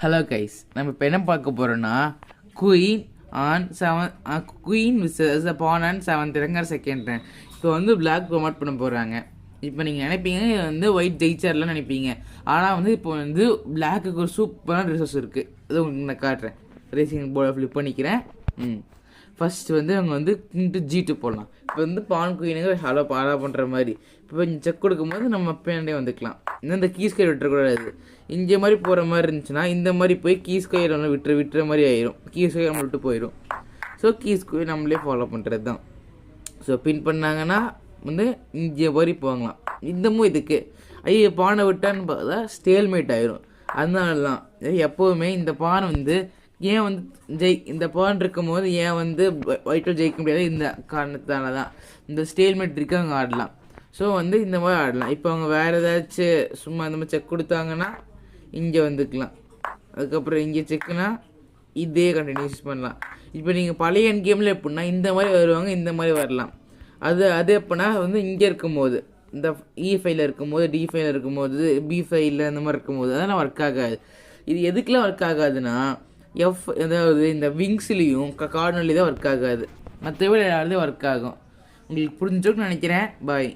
Hello guys, நம்ம இப்போ என்ன பார்க்க போகிறோன்னா queen versus pawn and 7th rank or 2nd rank. இப்போ வந்து பிளாக் ப்ரொமோட் பண்ண போகிறாங்க. இப்போ நீங்கள் நினைப்பீங்க இது வந்து ஒயிட் ஜெயிச்சர்லாம் நினைப்பீங்க. ஆனால் வந்து இப்போ வந்து பிளாக்குக்கு ஒரு சூப்பரான ரிசோர்ஸ் இருக்குது. அது உங்களுக்கு நான் காட்டுறேன். ரேசிங் போர்டை ஃப்ளிப் பண்ணிக்கிறேன். ஃபஸ்ட்டு வந்து அவங்க வந்து G2 போடலாம். இப்போ வந்து பான் குயினுங்க ஹலோ பண்ணுற மாதிரி. இப்போ செக் கொடுக்கும்போது நம்ம பேண்டே வந்துக்கலாம். இந்த கீஸ் கயிறு விட்டுறக்கூடாது. இங்கே மாதிரி போகிற மாதிரி இருந்துச்சுன்னா இந்த மாதிரி போய் கீஸ் கயிறு நம்ம விட்டுற மாதிரி ஆயிரும். கீஸ் கயிறு நம்ம விட்டு போயிடும். ஸோ கீஸ் கயிறு நம்மளே ஃபாலோ பண்ணுறது தான். ஸோ பின் பண்ணாங்கன்னா வந்து இங்கே மாதிரி போகலாம். இன்னமும் இதுக்கு ஐயோ பானை விட்டான்னு பார்த்தா ஸ்டேல்மேட் ஆயிரும். அதனால தான் எப்போவுமே இந்த பானை வந்து ஏன் வந்து இந்த பான் இருக்கும் போது ஏன் வந்து ஒயிட்டில் ஜெயிக்க முடியாது, இந்த காரணத்தால தான். இந்த ஸ்டேல்மேட் இருக்கு அவங்க ஆடலாம். ஸோ வந்து இந்த மாதிரி ஆடலாம். இப்போ அவங்க வேறு ஏதாச்சும் சும்மா இந்த மாதிரி செக் கொடுத்தாங்கன்னா இங்கே வந்துக்கலாம். அதுக்கப்புறம் இங்கே செக்குனா இதே கண்டினியூஸ் பண்ணலாம். இப்போ நீங்கள் பழைய என் கேமில் எப்படின்னா இந்த மாதிரி வருவாங்க, இந்த மாதிரி வரலாம். அது எப்படின்னா வந்து இங்கே இருக்கும்போது இந்த E5 இருக்கும்போது, D5 இருக்கும்போது, B5 அந்த மாதிரி இருக்கும்போது அதெல்லாம் ஒர்க் ஆகாது. இது எதுக்கெலாம் ஒர்க் ஆகாதுன்னா அதாவது இந்த விங்ஸ்லேயும் கார்னர்லேயும் தான் ஒர்க் ஆகாது. மற்றபடி எல்லாருமே ஒர்க் ஆகும். உங்களுக்கு புரிஞ்சோன்னு நினைக்கிறேன். பாய்.